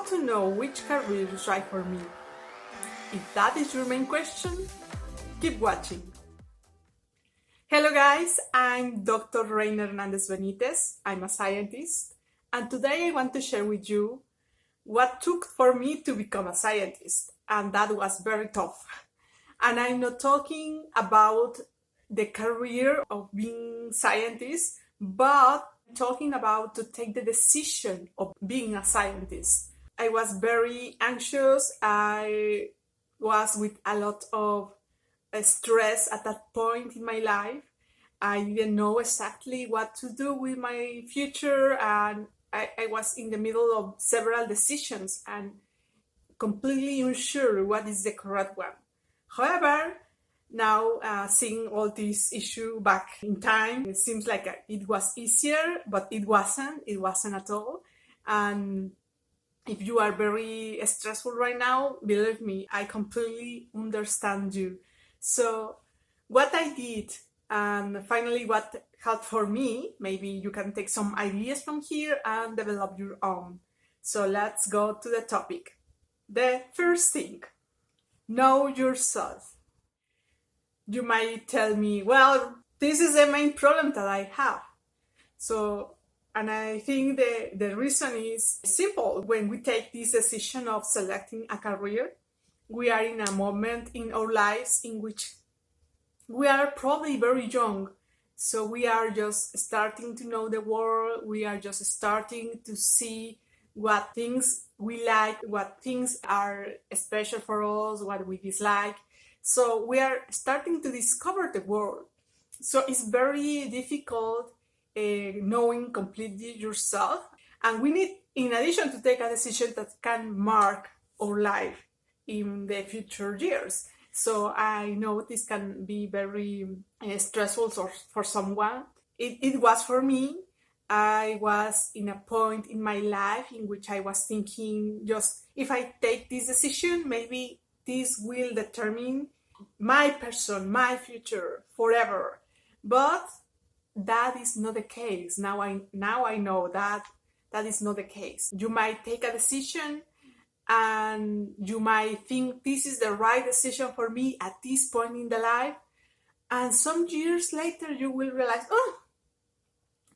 to know which career is right for me? If that is your main question, keep watching. Hello guys, I'm Dr. Hernandez-Benitez. I'm a scientist, and today I want to share with you what took for me to become a scientist, and that was very tough. And I'm not talking about the career of being scientist, but talking about to take the decision of being a scientist. I was very anxious. I was with a lot of stress at that point in my life. I didn't know exactly what to do with my future, and I was in the middle of several decisions and completely unsure what is the correct one. However, now seeing all this issue back in time, it seems like it was easier, but it wasn't at all. And if you are very stressful right now, believe me, I completely understand you. So what I did, and finally what helped for me, maybe you can take some ideas from here and develop your own. So let's go to the topic. The first thing, know yourself. You might tell me, well, this is the main problem that I have. And I think the reason is simple. When we take this decision of selecting a career, we are in a moment in our lives in which we are probably very young. So we are just starting to know the world. We are just starting to see what things we like, what things are special for us, what we dislike. So we are starting to discover the world. So it's very difficult knowing completely yourself. And we need, in addition, to take a decision that can mark our life in the future years. So I know this can be very stressful for someone. It was for me. I was in a point in my life in which I was thinking, just if I take this decision, maybe this will determine my person, my future forever. But that is not the case. Now I know that is not the case. You might take a decision and you might think this is the right decision for me at this point in the life. And some years later you will realize, oh,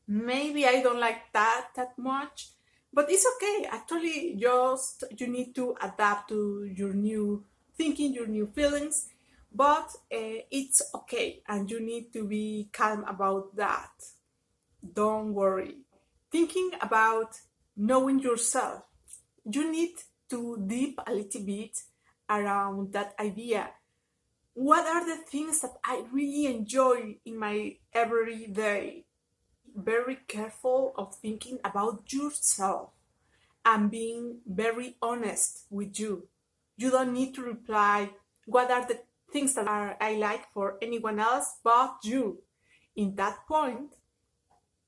maybe I don't like that much. But it's okay. Actually, just you need to adapt to your new thinking, your new feelings. But it's okay, and you need to be calm about that. Don't worry. Thinking about knowing yourself, you need to deep a little bit around that idea. What are the things that I really enjoy in my everyday? Very careful of thinking about yourself and being very honest with you. You don't need to reply, what are the things that I like for anyone else but you. In that point,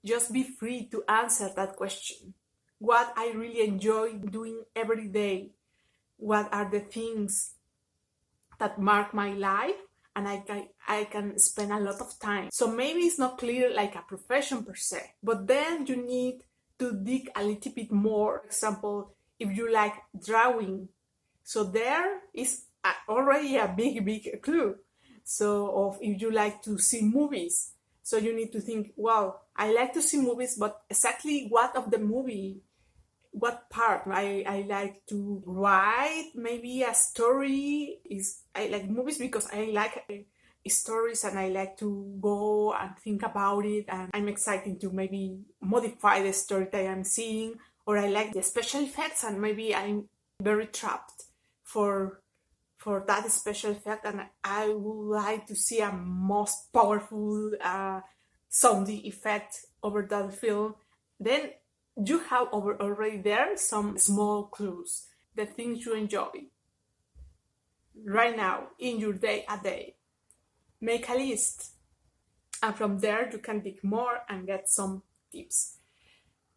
just be free to answer that question. What I really enjoy doing every day? What are the things that mark my life? And I can spend a lot of time. So maybe it's not clear like a profession per se, but then you need to dig a little bit more. For example, if you like drawing, so there is already a big clue. So of if you like to see movies, so you need to think, well, I like to see movies, but exactly what of the movie, what part? I like to write maybe a story. I like movies because I like stories and I like to go and think about it, and I'm excited to maybe modify the story that I'm seeing. Or I like the special effects and maybe I'm very trapped for that special effect, and I would like to see a most powerful sounding effect over that film. Then you have already there some small clues, the things you enjoy right now in your day-a-day. Make a list, and from there you can dig more and get some tips.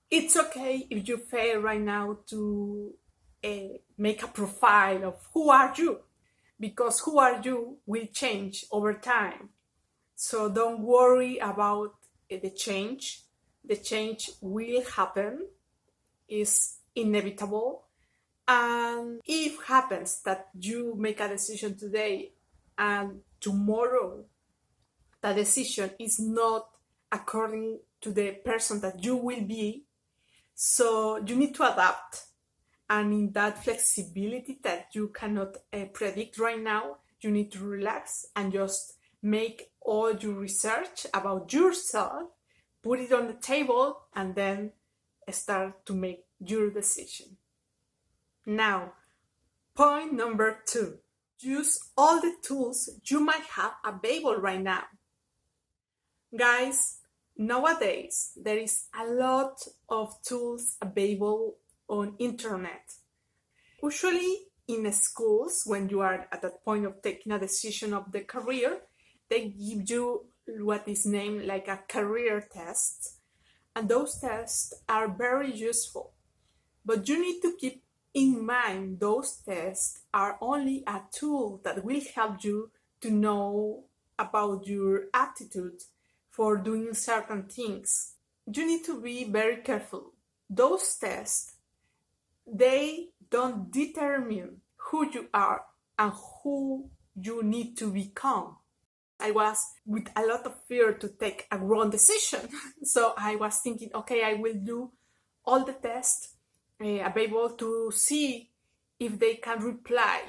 It's okay if you fail right now to make a profile of who are you, because who are you will change over time. So don't worry about the change. The change will happen, is inevitable. And if happens that you make a decision today and tomorrow the decision is not according to the person that you will be, so you need to adapt. And in that flexibility that you cannot predict right now, you need to relax and just make all your research about yourself, put it on the table, and then start to make your decision. Now, point number 2, use all the tools you might have available right now. Guys, nowadays there is a lot of tools available on internet. Usually in schools, when you are at that point of taking a decision of the career, they give you what is named like a career test, and those tests are very useful. But you need to keep in mind those tests are only a tool that will help you to know about your aptitude for doing certain things. You need to be very careful. Those tests, they don't determine who you are and who you need to become. I was with a lot of fear to take a wrong decision. So I was thinking, okay, I will do all the tests available to see if they can reply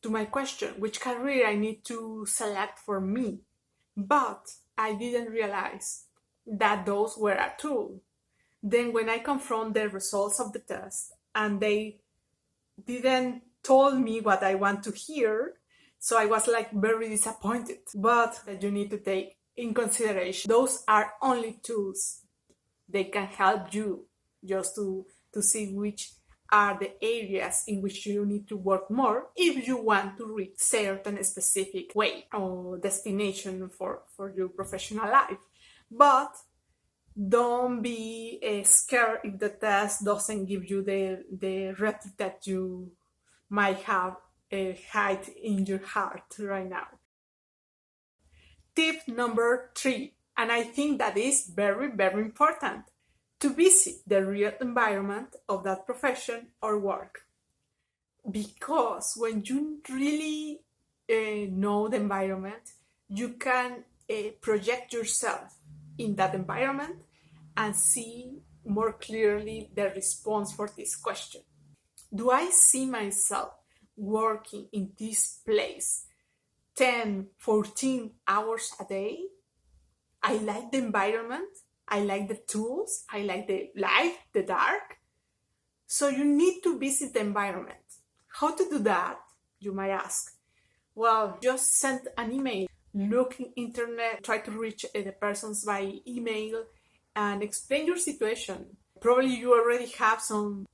to my question, which career I need to select for me. But I didn't realize that those were a tool. Then when I confront the results of the test and they didn't told me what I want to hear, so I was like very disappointed. But that you need to take in consideration, those are only tools. They can help you just to see which are the areas in which you need to work more if you want to reach certain specific way or destination for your professional life. But don't be scared if the test doesn't give you the reply that you might have hide in your heart right now. Tip number 3, and I think that is very, very important, to visit the real environment of that profession or work. Because when you really know the environment, you can project yourself in that environment and see more clearly the response for this question. Do I see myself working in this place 10, 14 hours a day? I like the environment, I like the tools, I like the light, the dark. So you need to visit the environment. How to do that, you might ask? Well, just send an email, look in internet, try to reach the persons by email and explain your situation. Probably you already have some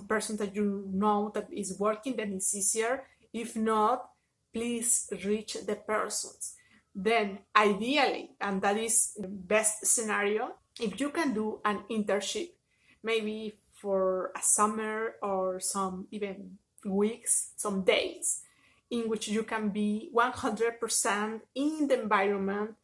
person that you know that is working, then it's easier. If not, please reach the persons. Then ideally, and that is the best scenario, if you can do an internship, maybe for a summer or some even weeks, some days, in which you can be 100% in the environment,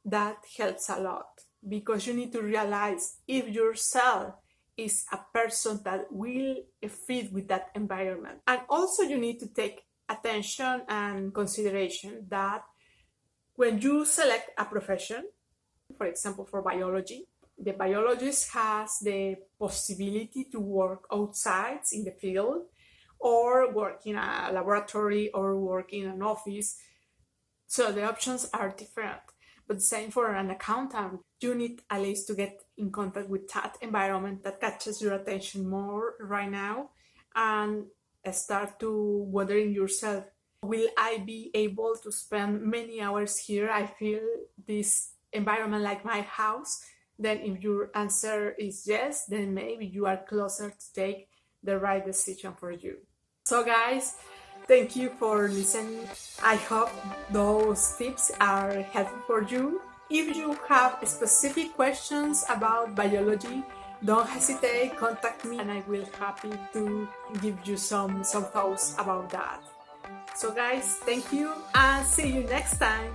that helps a lot. Because you need to realize if yourself is a person that will fit with that environment. And also you need to take attention and consideration that when you select a profession, for example, for biology, the biologist has the possibility to work outside in the field or work in a laboratory or work in an office. So the options are different. But same for an accountant, you need at least to get in contact with that environment that catches your attention more right now and start to wondering yourself, will I be able to spend many hours here? I feel this environment like my house. Then if your answer is yes, then maybe you are closer to take the right decision for you. So guys, thank you for listening. I hope those tips are helpful for you. If you have specific questions about biology, don't hesitate, contact me and I will be happy to give you some thoughts about that. So guys, thank you and see you next time.